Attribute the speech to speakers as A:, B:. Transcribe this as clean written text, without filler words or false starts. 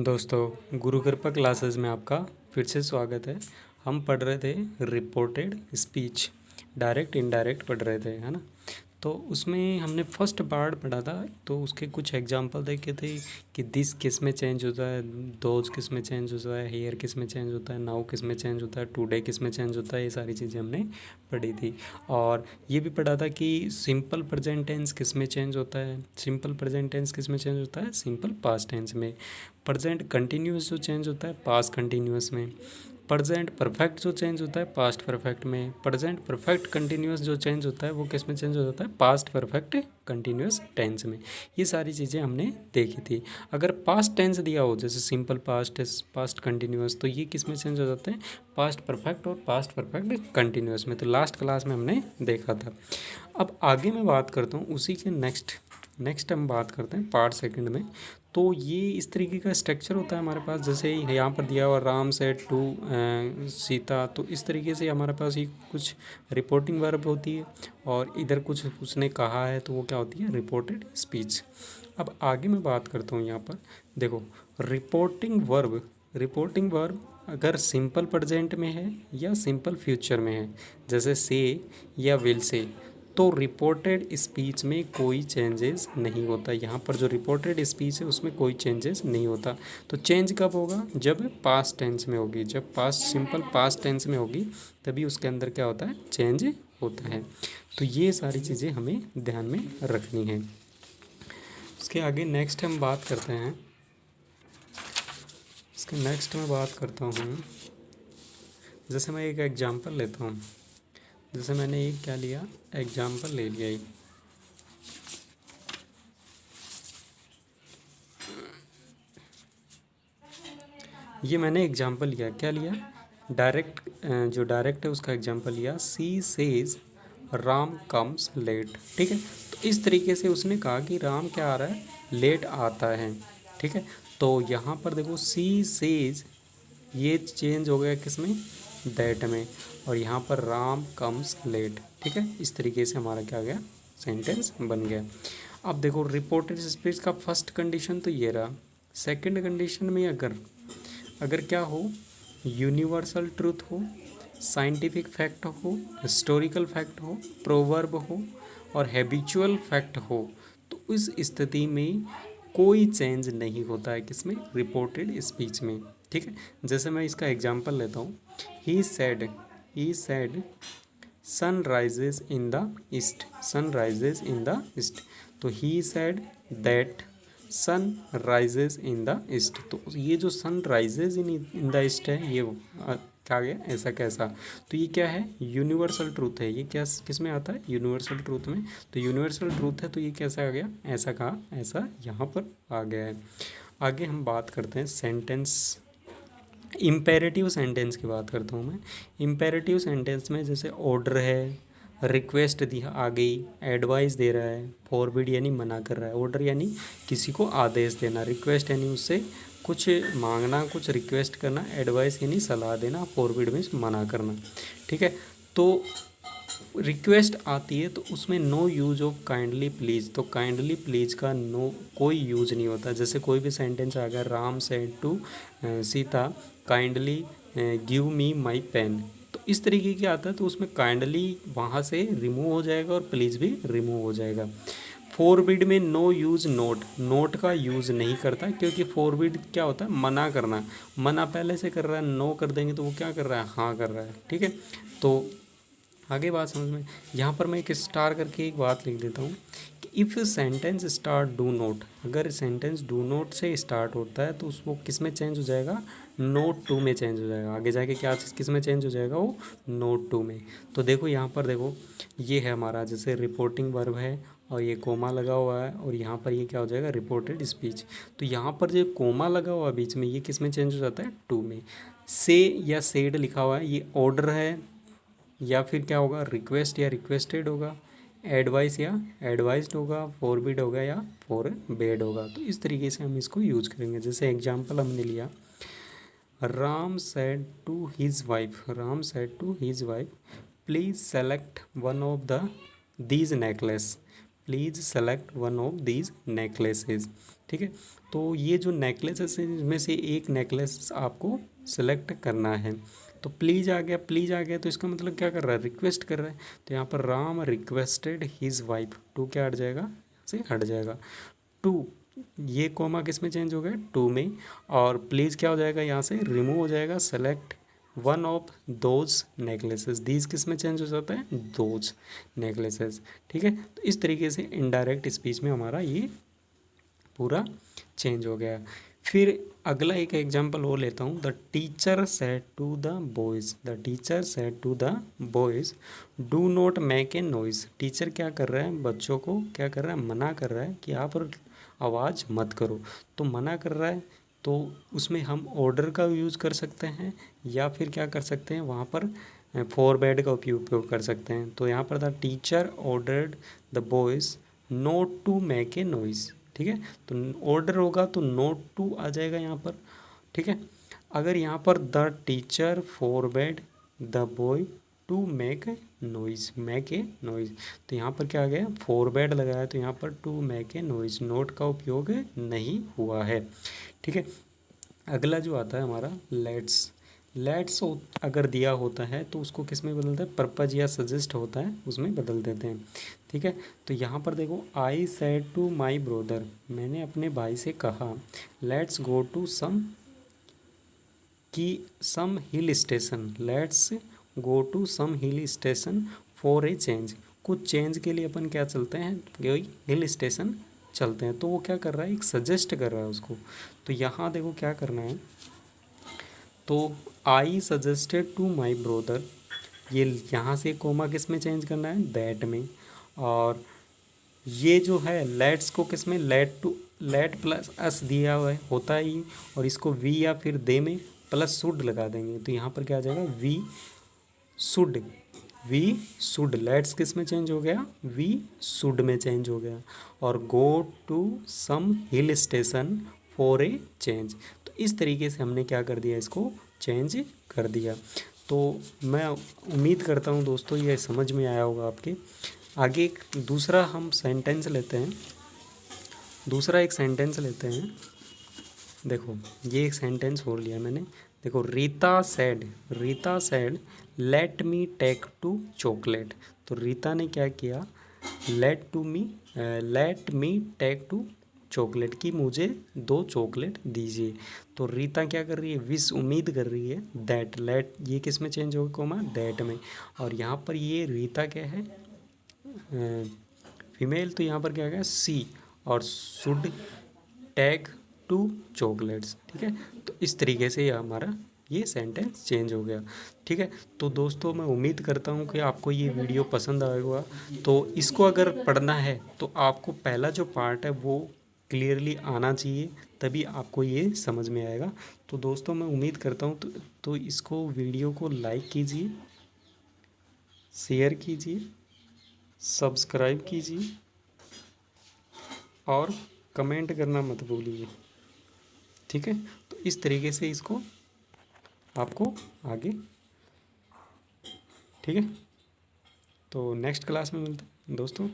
A: दोस्तों, गुरु कृपा क्लासेस में आपका फिर से स्वागत है। हम पढ़ रहे थे रिपोर्टेड स्पीच, डायरेक्ट इनडायरेक्ट पढ़ रहे थे, है ना। तो उसमें हमने फर्स्ट पार्ट पढ़ा था, तो उसके कुछ एग्जांपल देखे थे कि दिस किस में चेंज होता है, दोज किस में चेंज होता है, हेयर किस में चेंज होता है, नाउ किस में चेंज होता है, टुडे किस में चेंज होता है। ये सारी चीज़ें हमने पढ़ी थी। और ये भी पढ़ा था कि सिंपल प्रेजेंट टेंस किस में चेंज होता है, सिंपल प्रेजेंट टेंस किस में चेंज होता है, सिंपल पास्ट टेंस में। प्रेजेंट कंटिन्यूस जो चेंज होता है पास्ट कंटिन्यूस में। प्रेजेंट परफेक्ट जो चेंज होता है पास्ट परफेक्ट में। प्रेजेंट परफेक्ट कंटिन्यूस जो चेंज होता है वो किस में चेंज हो जाता है, पास्ट परफेक्ट कंटिन्यूस टेंस में। ये सारी चीज़ें हमने देखी थी। अगर पास्ट टेंस दिया हो जैसे सिंपल पास्ट, पास्ट कंटिन्यूस, तो ये किस में चेंज हो जाते हैं, पास्ट परफेक्ट और पास्ट परफेक्ट कंटिन्यूस में। तो लास्ट क्लास में हमने देखा था। अब आगे मैं बात करता हूँ उसी के नेक्स्ट हम बात करते हैं पार्ट सेकंड में। तो ये इस तरीके का स्ट्रक्चर होता है हमारे पास, जैसे यहाँ पर दिया हुआ राम सेड टू सीता, तो इस तरीके से हमारे पास ये कुछ रिपोर्टिंग वर्ब होती है और इधर कुछ उसने कहा है, तो वो क्या होती है, रिपोर्टेड स्पीच। अब आगे मैं बात करता हूँ यहाँ पर, देखो रिपोर्टिंग वर्ब अगर सिंपल प्रेजेंट में है या सिंपल फ्यूचर में है, जैसे से या विल से, तो रिपोर्टेड स्पीच में कोई चेंजेस नहीं होता। यहाँ पर जो रिपोर्टेड स्पीच है उसमें कोई चेंजेस नहीं होता। तो चेंज कब होगा, जब पास्ट टेंस में होगी, जब सिंपल पास्ट टेंस में होगी तभी उसके अंदर क्या होता है, चेंज होता है। तो ये सारी चीज़ें हमें ध्यान में रखनी है। उसके आगे नेक्स्ट हम बात करते हैं, इसके नेक्स्ट मैं बात करता हूँ, जैसे मैं एक एग्जांपल लेता हूँ। जैसे मैंने एक क्या लिया, एग्जांपल ले लिया एक, ये मैंने एग्जांपल लिया, क्या लिया, डायरेक्ट, जो डायरेक्ट है उसका एग्जांपल लिया, she says Ram comes late. ठीक है, तो इस तरीके से उसने कहा कि राम क्या आ रहा है, लेट आता है। ठीक है, तो यहाँ पर देखो सी सेज, ये चेंज हो गया किसमें, दैट में, और यहाँ पर राम कम्स लेट। ठीक है, इस तरीके से हमारा क्या गया, सेंटेंस बन गया। अब देखो रिपोर्टेड स्पीच का फर्स्ट कंडीशन तो ये रहा। सेकंड कंडीशन में अगर अगर क्या हो, यूनिवर्सल ट्रूथ हो, साइंटिफिक फैक्ट हो, हिस्टोरिकल फैक्ट हो, प्रोवर्ब हो और हैबिचुअल फैक्ट हो, तो इस स्थिति में कोई चेंज नहीं होता है किसमें, रिपोर्टेड स्पीच में। ठीक है, जैसे मैं इसका एग्जांपल लेता हूँ, he said sun rises in the east, sun rises in the east. तो he said that sun rises in the east. तो ये जो sun rises in the east है, ये क्या गया, ऐसा कैसा, तो ये क्या है, यूनिवर्सल ट्रूथ है। ये क्या किस में आता है, यूनिवर्सल ट्रूथ में। तो यूनिवर्सल ट्रूथ है, तो ये कैसा आ गया, ऐसा कहा, ऐसा यहाँ पर आ गया है। आगे हम बात करते हैं सेंटेंस, इम्पेरेटिव सेंटेंस की बात करता हूँ मैं। इम्पेरेटिव सेंटेंस में जैसे ऑर्डर है, रिक्वेस्ट दी आ गई, एडवाइस दे रहा है, फॉरबिड यानी मना कर रहा है, ऑर्डर यानी किसी को आदेश देना, रिक्वेस्ट यानी उससे कुछ मांगना, कुछ रिक्वेस्ट करना, एडवाइस यानी सलाह देना, फॉरबिड मीन्स मना करना। ठीक है, तो रिक्वेस्ट आती है तो उसमें no use of kindly please, तो काइंडली प्लीज़ का नो कोई यूज नहीं होता। जैसे कोई भी सेंटेंस आ गया, Ram said to Sita kindly give me my pen, तो इस तरीके की आता है, तो उसमें काइंडली वहाँ से रिमूव हो जाएगा और प्लीज़ भी रिमूव हो जाएगा। फॉरबिड में नो यूज़ नोट, नोट का यूज़ नहीं करता, क्योंकि फॉरबिड क्या होता है, मना करना, मना पहले से कर रहा है, नो कर देंगे तो वो क्या कर रहा है, हाँ कर रहा है। ठीक है, तो आगे बात समझ में, यहाँ पर मैं एक स्टार करके एक बात लिख देता हूँ कि if sentence start do not, अगर सेंटेंस डू नोट से स्टार्ट होता है तो उसको किस में चेंज हो जाएगा, नोट टू में चेंज हो जाएगा। आगे जाके क्या किस में चेंज हो जाएगा, वो नोट टू में। तो देखो यहाँ पर देखो, ये है हमारा जैसे रिपोर्टिंग वर्ब है और ये कोमा लगा हुआ है, और यहाँ पर ये क्या हो जाएगा, रिपोर्टेड स्पीच। तो यहाँ पर जो कोमा लगा हुआ है बीच में, ये किस में चेंज हो जाता है, टू में। से या सेड लिखा हुआ है, ये ऑर्डर है या फिर क्या होगा, रिक्वेस्ट या रिक्वेस्टेड होगा, एडवाइस या एडवाइस्ड होगा, फॉरबिड होगा या फॉरबेड होगा। तो इस तरीके से हम इसको यूज करेंगे। जैसे एग्जांपल हमने लिया, Ram said to his wife, Ram said to his wife please select one of the these necklace, please select one of these necklaces. ठीक है, तो ये जो नेकलेसेस हैं इनमें से एक नेकलेस आपको सेलेक्ट करना है। तो प्लीज़ आ गया, प्लीज़ आ गया, तो इसका मतलब क्या कर रहा है, रिक्वेस्ट कर रहा है। तो यहाँ पर Ram requested his wife, to क्या हट जाएगा, से हट जाएगा, टू, ये कोमा किस में चेंज हो गया, टू में। और प्लीज़ क्या हो जाएगा, यहाँ से रिमूव हो जाएगा, select one of those necklaces, these किस में चेंज हो जाता है, दोज नेकलेसेस। ठीक है, तो इस तरीके से इनडायरेक्ट स्पीच में हमारा ये पूरा चेंज हो गया। फिर अगला एक एग्जांपल और लेता हूँ। The teacher said to the boys, the teacher said to the boys do not make a noise. Teacher क्या कर रहा है, बच्चों को क्या कर रहा है, मना कर रहा है कि आप आवाज़ मत करो। तो मना कर रहा है, तो उसमें हम ऑर्डर का यूज़ कर सकते हैं या फिर क्या कर सकते हैं, वहाँ पर फॉरवर्ड का उपयोग कर सकते हैं। तो यहाँ पर the teacher ordered the boys not to make a noise. ठीक है, तो ऑर्डर होगा तो नोट टू आ जाएगा यहाँ पर। ठीक है, अगर यहाँ पर the teacher forward the boy to make noise, make a noise, तो यहाँ पर क्या आ गया, फॉरवर्ड लगाया, तो यहाँ पर to make a noise, not का उपयोग नहीं हुआ है। ठीक है, अगला जो आता है हमारा लेट्स। लेट्स अगर दिया होता है तो उसको किस में बदलते हैं, पर्पज या सजेस्ट होता है उसमें बदल देते हैं। ठीक है, तो यहाँ पर देखो, I said to my brother, मैंने अपने भाई से कहा, let's go to some hill station, let's go to some hill station for a change, कुछ चेंज के लिए अपन क्या चलते हैं, कोई हिल स्टेशन चलते हैं। तो वो क्या कर रहा है, एक सजेस्ट कर रहा है उसको। तो यहाँ देखो क्या करना है, तो I suggested to my brother, ये यहाँ से कोमा किस में चेंज करना है, दैट में। और ये जो है लेट्स को किस में, लेट प्लस अस दिया हुआ है होता है ये, और इसको वी या फिर दे में प्लस शुड लगा देंगे, तो यहाँ पर क्या आ जाएगा, शुड वी शुड, लेट्स किस में चेंज हो गया, वी शुड में चेंज हो गया। और go to some hill station for a change, तो इस तरीके से हमने क्या कर दिया, इसको चेंज कर दिया। तो मैं उम्मीद करता हूँ दोस्तों ये समझ में आया होगा आपके। आगे एक दूसरा हम सेंटेंस लेते हैं, दूसरा एक सेंटेंस लेते हैं। देखो ये एक सेंटेंस और लिया मैंने, देखो, Rita said let me take two chocolate. तो रीता ने क्या किया, let me take two chocolate, की मुझे 2 चॉकलेट दीजिए। तो रीता क्या कर रही है, विश उम्मीद कर रही है, दैट, लेट ये किस में चेंज होगा, कोमा दैट में। और यहाँ पर ये रीता क्या है, फीमेल, तो यहाँ पर क्या गया, सी, और शुड टैग टू चॉकलेट्स। ठीक है, तो इस तरीके से हमारा ये सेंटेंस चेंज हो गया। ठीक है, तो दोस्तों मैं उम्मीद करता हूँ कि आपको ये वीडियो पसंद आएगा। तो इसको अगर पढ़ना है तो आपको पहला जो पार्ट है वो क्लियरली आना चाहिए, तभी आपको ये समझ में आएगा। तो दोस्तों मैं उम्मीद करता हूँ तो इसको वीडियो को लाइक कीजिए, शेयर कीजिए, सब्सक्राइब कीजिए और कमेंट करना मत भूलिए। ठीक है, तो इस तरीके से इसको आपको आगे, ठीक है, तो नेक्स्ट क्लास में मिलते हैं दोस्तों।